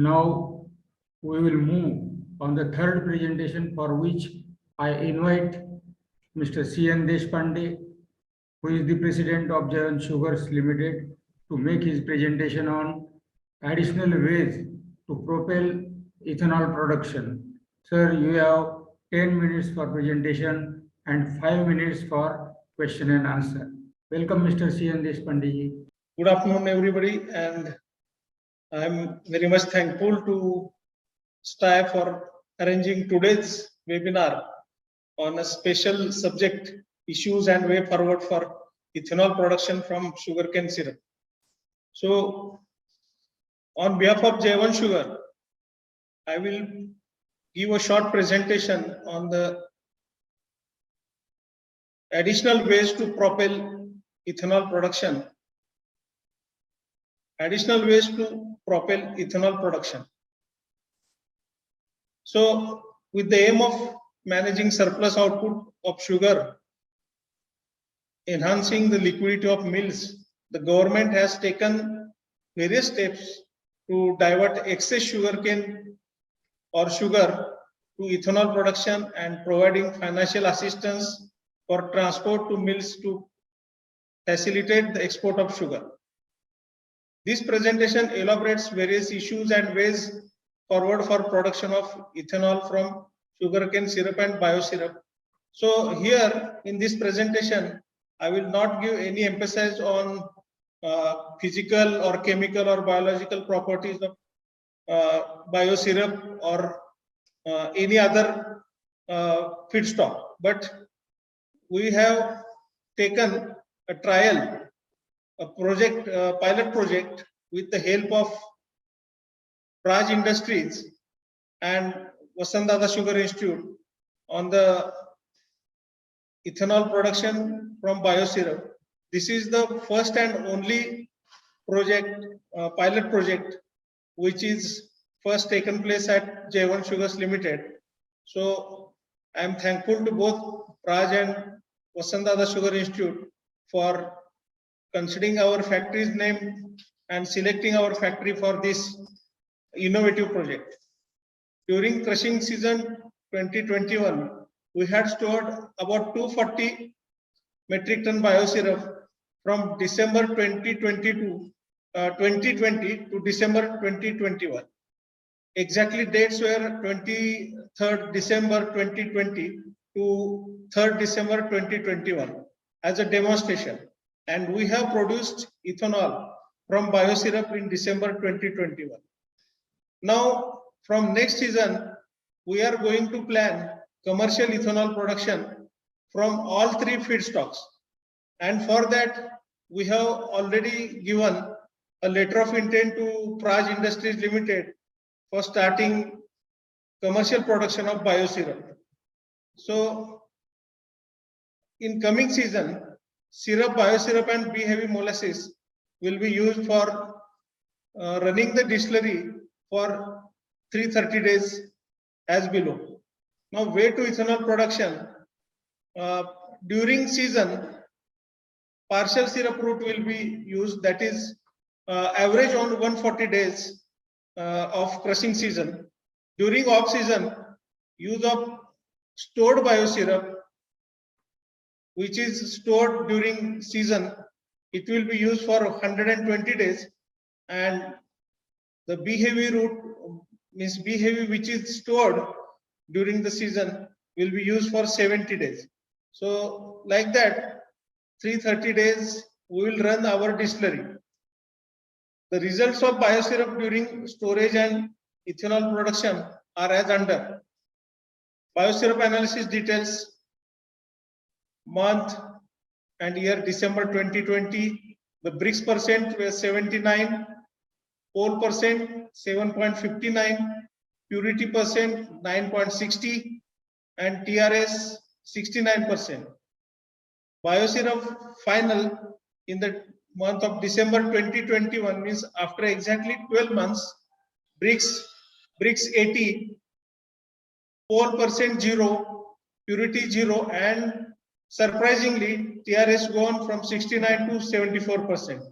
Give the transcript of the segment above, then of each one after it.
Now we will move on the third presentation, for which I invite Mr. C.N. Deshpande, who is the President of Jayan Sugars Limited, to make his presentation on additional ways to propel ethanol production. Sir, you have 10 minutes for presentation and 5 minutes for question and answer. Welcome, Mr. C.N. Deshpande. Good afternoon, everybody, and I'm very much thankful to STAI for arranging today's webinar on a special subject, issues and way forward for ethanol production from sugarcane syrup. So, on behalf of J1 Sugar, I will give a short presentation on the additional ways to propel ethanol production. Additional ways to propel ethanol production. So, with the aim of managing surplus output of sugar, enhancing the liquidity of mills, the government has taken various steps to divert excess sugarcane or sugar to ethanol production and providing financial assistance for transport to mills to facilitate the export of sugar. This presentation elaborates various issues and ways forward for production of ethanol from sugarcane syrup and biosyrup. So here in this presentation, I will not give any emphasis on physical or chemical or biological properties of biosyrup or any other feedstock, but we have taken a trial, a project, pilot project with the help of Praj Industries and Vasantdada Sugar Institute on the ethanol production from biosyrup. This is the first and only project, pilot project, which is first taken place at J1 Sugars Limited. So I am thankful to both Praj and Vasantdada Sugar Institute for considering our factory's name and selecting our factory for this innovative project. During crushing season 2021, we had stored about 240 metric ton biosyrup from December 2020 to December 2021. Exactly dates were 23rd December 2020 to 3rd December 2021 as a demonstration. And we have produced ethanol from biosyrup in December 2021. Now, from next season, we are going to plan commercial ethanol production from all three feedstocks. And for that, we have already given a letter of intent to Praj Industries Limited for starting commercial production of biosyrup. So, in coming season, syrup, biosyrup and B-heavy molasses will be used for running the distillery for 330 days as below. Now, way to ethanol production. During season, partial syrup route will be used, that is average on 140 days of crushing season. During off season, use of stored biosyrup, which is stored during season, it will be used for 120 days, and the B-heavy route means B-heavy which is stored during the season will be used for 70 days. So like that, 330 days we will run our distillery. The results of biosyrup during storage and ethanol production are as under. Biosyrup analysis details month and year December 2020, the Brix percent was 79, pole percent 7.59, purity percent 9.60, and TRS 69%. Biosyrup final in the month of December 2021 means after exactly 12 months, Brix 80, pole percent 0, purity 0, and surprisingly, TRS gone from 69 to 74%.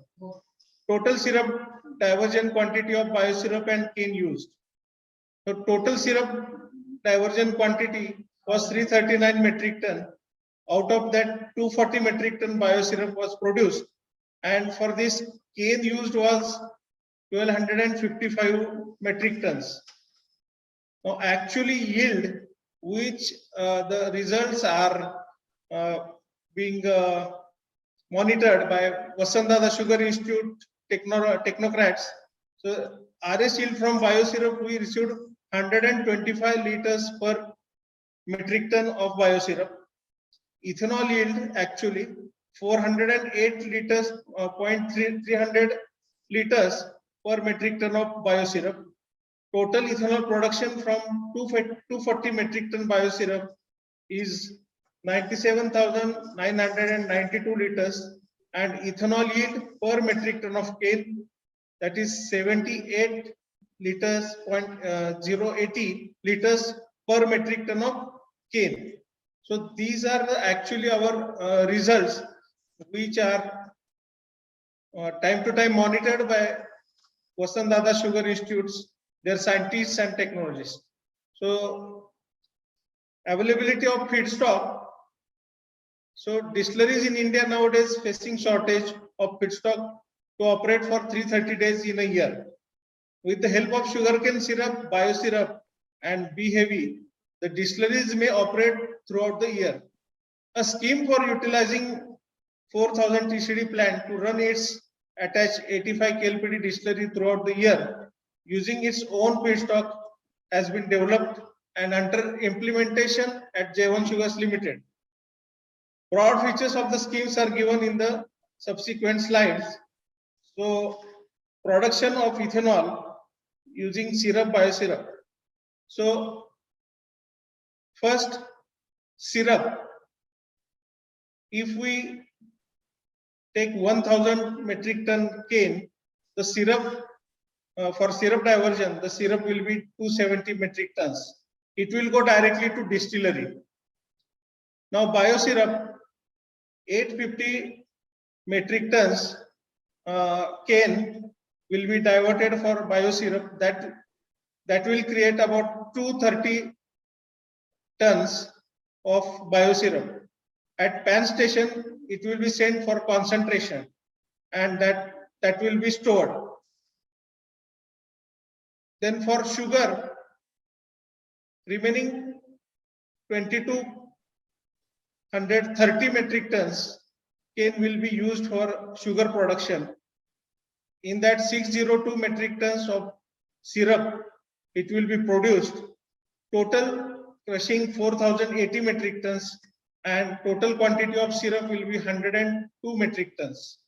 Total syrup divergent quantity of biosyrup and cane used. So total syrup divergent quantity was 339 metric ton. Out of that, 240 metric ton biosyrup was produced, and for this cane used was 1255 metric tons. Now actually yield, which the results are being monitored by Vasantdada Sugar Institute technocrats. So RS yield from biosyrup, we received 125 liters per metric ton of biosyrup. Ethanol yield actually 408 liters, 300 liters per metric ton of biosyrup. Total ethanol production from 240 metric ton biosyrup is 97,992 liters, and ethanol yield per metric ton of cane, that is 78 liters, 080 liters per metric ton of cane. So these are actually our results, which are time to time monitored by Vasantdada Sugar Institutes, their scientists and technologists. So availability of feedstock. So distilleries in India nowadays facing shortage of feedstock to operate for 330 days in a year. With the help of sugarcane syrup, biosyrup, and B-heavy, the distilleries may operate throughout the year. A scheme for utilizing 4,000 TCD plant to run its attached 85 KLPD distillery throughout the year using its own feedstock has been developed and under implementation at J1 Sugars Limited. Broad features of the schemes are given in the subsequent slides. So, production of ethanol using syrup, biosyrup. So, first, syrup. If we take 1,000 metric ton cane, the syrup for syrup diversion, the syrup will be 270 metric tons. It will go directly to distillery. Now, biosyrup, 850 metric tons cane will be diverted for biosyrup. That will create about 230 tons of biosyrup. At pan station, it will be sent for concentration, and that will be stored. Then for sugar, remaining 2,230 metric tons cane will be used for sugar production. In that 602 metric tons of syrup, it will be produced. Total crushing 4,080 metric tons, and total quantity of syrup will be 102 metric tons.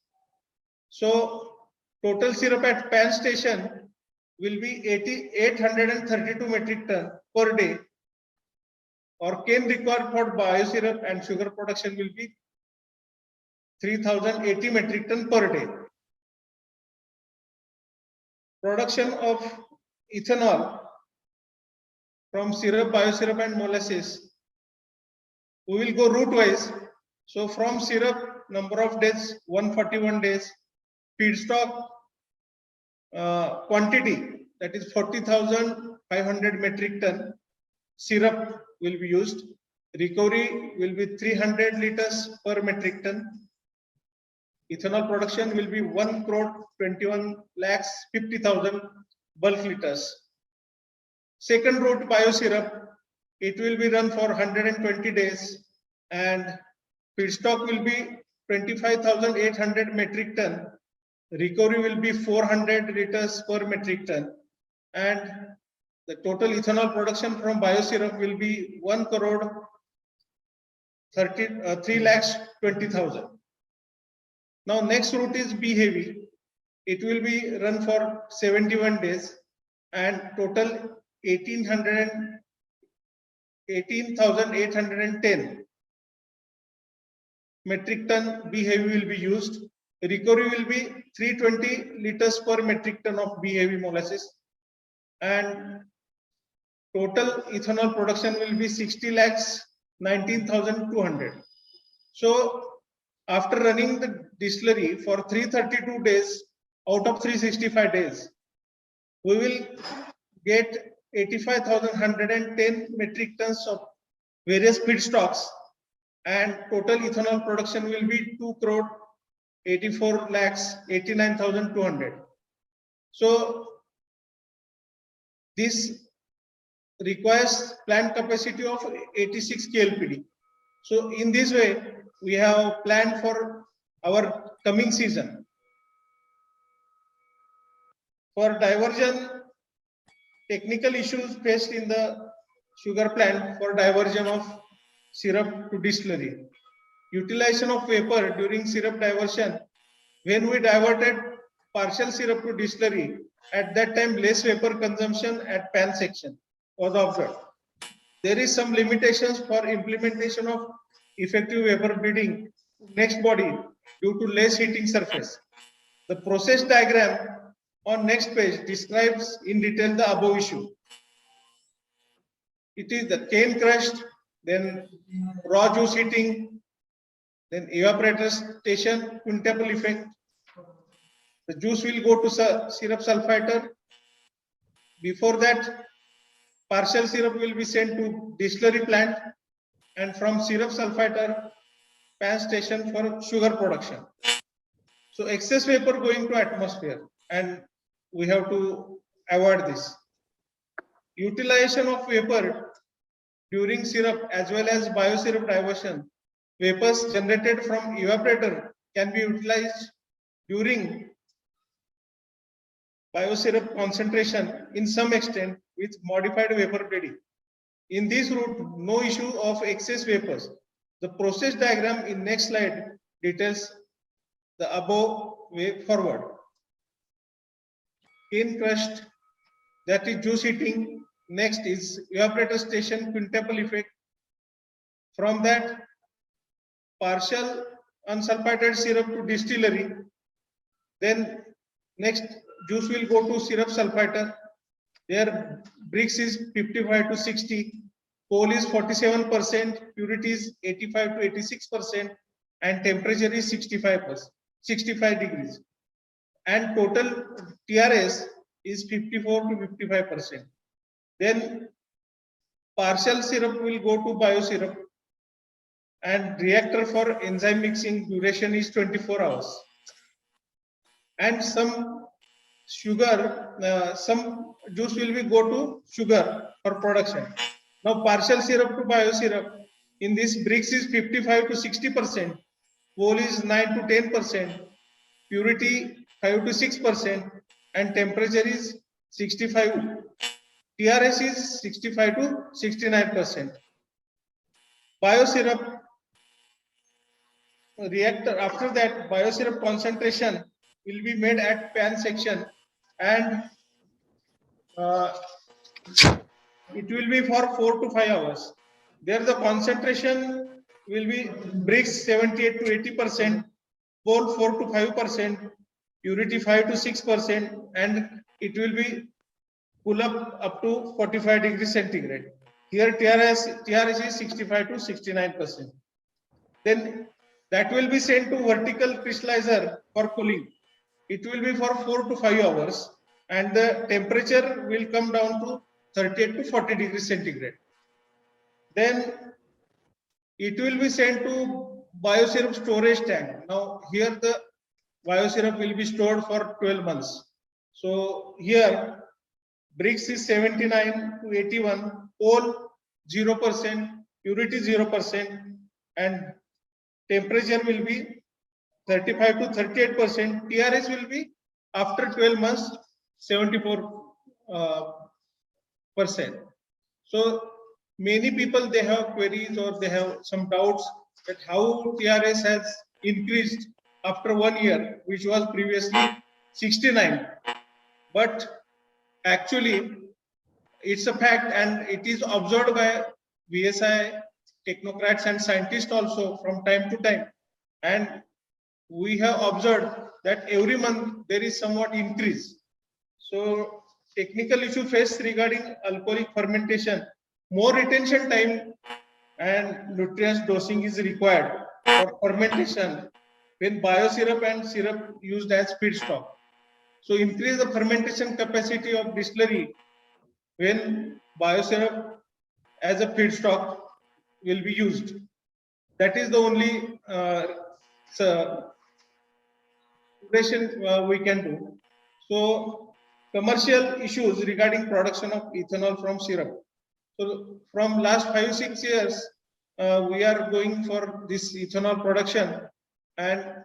So total syrup at pan station will be 832 metric ton per day, or cane required for biosyrup and sugar production will be 3,080 metric ton per day. Production of ethanol from syrup, biosyrup and molasses. We will go route wise. So from syrup, number of days, 141 days. Feedstock quantity, that is 40,500 metric ton syrup will be used. Recovery will be 300 liters per metric ton. Ethanol production will be 1,21,50,000 bulk liters. Second route, biosyrup, it will be run for 120 days, and feedstock will be 25,800 metric ton. Recovery will be 400 liters per metric ton, and the total ethanol production from biosyrup will be 1,320,000. Now next route is B-heavy. It will be run for 71 days, and total 18,810 metric ton B-heavy will be used. Recovery will be 320 liters per metric ton of B-heavy molasses, and total ethanol production will be 60,19,200. So after running the distillery for 332 days, out of 365 days, we will get 85,110 metric tons of various feedstocks, and total ethanol production will be 2,84,89,200. So this requires plant capacity of 86 KLPD. So in this way, we have planned for our coming season. For diversion, technical issues faced in the sugar plant for diversion of syrup to distillery. Utilization of vapor during syrup diversion. When we diverted partial syrup to distillery, at that time less vapor consumption at pan section was observed. There is some limitations for implementation of effective vapor bleeding next body due to less heating surface. The process diagram on next page describes in detail the above issue. It is the cane crushed, then raw juice heating, then evaporator station, quintuple effect. The juice will go to syrup sulfiter. Before that, partial syrup will be sent to distillery plant, and from syrup sulfiter pan station for sugar production. So excess vapor going to atmosphere, and we have to avoid this. Utilization of vapor during syrup as well as biosyrup diversion. Vapors generated from evaporator can be utilized during biosyrup concentration in some extent with modified vapor bleeding. In this route, no issue of excess vapors. The process diagram in next slide details the above way forward. Cane crushed, that is juice heating. Next is evaporator station, quintuple effect. From that, partial unsulfited syrup to distillery. Then next, juice will go to syrup sulfiter. Their brix is 55 to 60, coal is 47%, purity is 85 to 86%, and temperature is 65 degrees. And total TRS is 54 to 55%. Then partial syrup will go to biosyrup, and reactor for enzyme mixing duration is 24 hours. And some sugar, some juice will be go to sugar for production. Now partial syrup to biosyrup, in this brix is 55 to 60%, coal is 9 to 10%, purity 5 to 6%, and temperature is 65. TRS is 65 to 69%. Biosyrup reactor, after that biosyrup concentration will be made at pan section, and it will be for 4 to 5 hours. There the concentration will be brix 78 to 80%, coal 4 to 5%, purity 5 to 6%, and it will be pull up to 45 degrees centigrade. Here TRS is 65 to 69%. Then that will be sent to vertical crystallizer for cooling. It will be for 4 to 5 hours, and the temperature will come down to 38 to 40 degrees centigrade. Then it will be sent to biosyrup storage tank. Now here the biosyrup will be stored for 12 months. So here brix is 79 to 81, coal 0%, purity 0%, and temperature will be 35 to 38%. TRS will be after 12 months 74%. So many people, they have queries or they have some doubts that how TRS has increased after 1 year, which was previously 69. But actually, it's a fact, and it is observed by VSI technocrats and scientists also from time to time. And we have observed that every month there is somewhat increase. So technical issue faced regarding alcoholic fermentation, more retention time and nutrients dosing is required for fermentation when biosyrup and syrup used as feedstock. So increase the fermentation capacity of distillery when biosyrup as a feedstock will be used. That is the only suggestion we can do. So commercial issues regarding production of ethanol from syrup. So from last 5-6 years, we are going for this ethanol production, and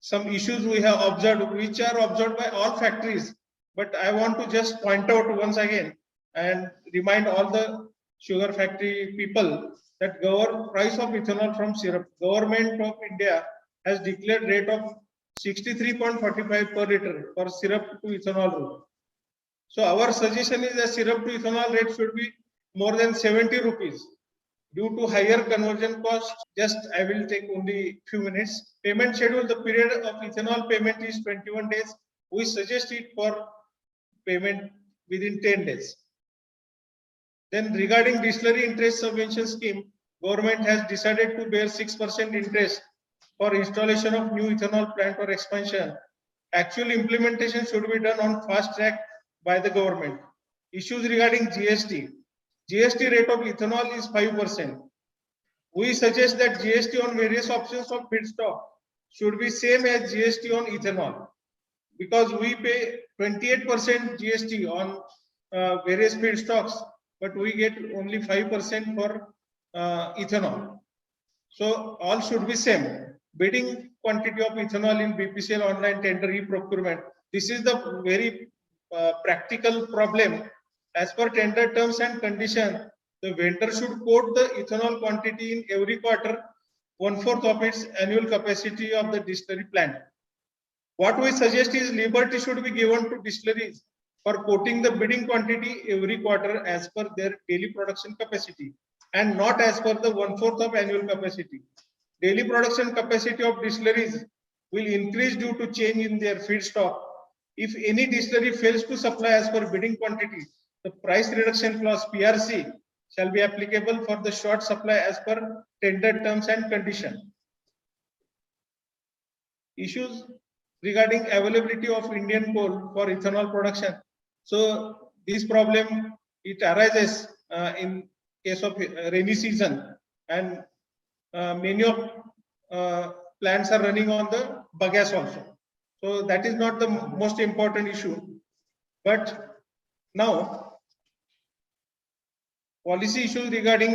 some issues we have observed, which are observed by all factories. But I want to just point out once again and remind all the sugar factory people that price of ethanol from syrup. Government of India has declared rate of 63.45 per liter for syrup to ethanol route. So our suggestion is that syrup to ethanol rate should be more than 70 rupees. Due to higher conversion cost, just I will take only few minutes. Payment schedule, the period of ethanol payment is 21 days. We suggest it for payment within 10 days. Then regarding distillery interest subvention scheme, government has decided to bear 6% interest for installation of new ethanol plant or expansion. Actual implementation should be done on fast track by the government. Issues regarding GST. GST rate of ethanol is 5%. We suggest that GST on various options of feedstock should be same as GST on ethanol, because we pay 28% GST on various feedstocks, but we get only 5% for ethanol. So all should be same. Bidding quantity of ethanol in BPCL online tender e-procurement. This is the very practical problem. As per tender terms and conditions, the vendor should quote the ethanol quantity in every quarter, 1/4 of its annual capacity of the distillery plant. What we suggest is liberty should be given to distilleries for quoting the bidding quantity every quarter as per their daily production capacity and not as per the 1/4 of annual capacity. Daily production capacity of distilleries will increase due to change in their feedstock. If any distillery fails to supply as per bidding quantity, the price reduction clause PRC shall be applicable for the short supply as per tender terms and conditions. Issues regarding availability of Indian coal for ethanol production. So this problem, it arises in case of rainy season, and many of plants are running on the bagasse also. So that is not the most important issue. But now, policy issues regarding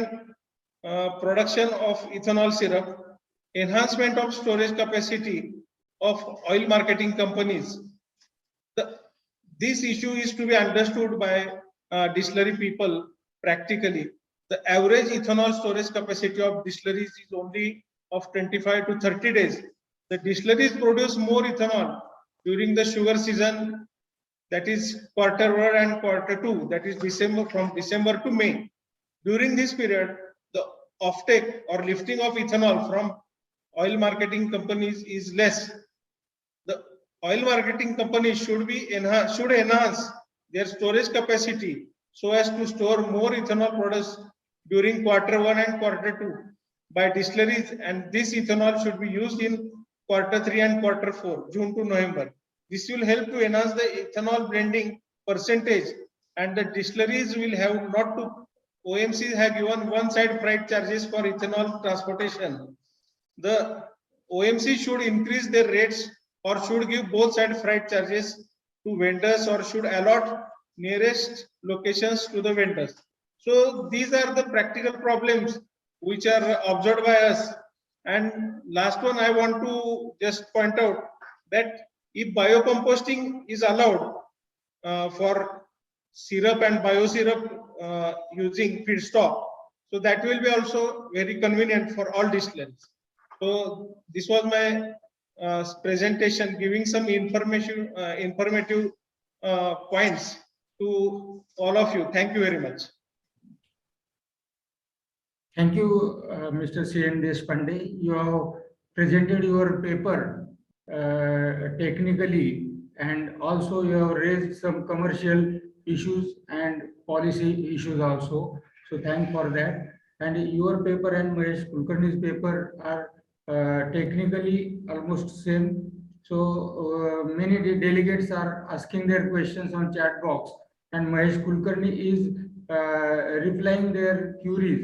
production of ethanol syrup, enhancement of storage capacity of oil marketing companies. This issue is to be understood by distillery people practically. The average ethanol storage capacity of distilleries is only of 25 to 30 days. The distilleries produce more ethanol during the sugar season, that is Q1 and Q2, that is from December to May. During this period, the offtake or lifting of ethanol from oil marketing companies is less. The oil marketing companies should enhance their storage capacity so as to store more ethanol products during Q1 and Q2 by distilleries, and this ethanol should be used in Q3 and Q4, June to November. This will help to enhance the ethanol blending percentage, and the distilleries will have not to. OMCs have given one-side freight charges for ethanol transportation. The OMC should increase their rates or should give both side freight charges to vendors or should allot nearest locations to the vendors. So these are the practical problems which are observed by us. And last one, I want to just point out that if biocomposting is allowed for syrup and biosyrup using feedstock, so that will be also very convenient for all distilleries. So this was my presentation, giving some informative points to all of you. Thank you very much. Thank you, Mr. C.N. Deshpande. You have presented your paper technically, and also you have raised some commercial issues and policy issues also. So thank for that. And your paper and Mahesh Kulkarni's paper are technically almost same. So many delegates are asking their questions on chat box, and Mahesh Kulkarni is replying their queries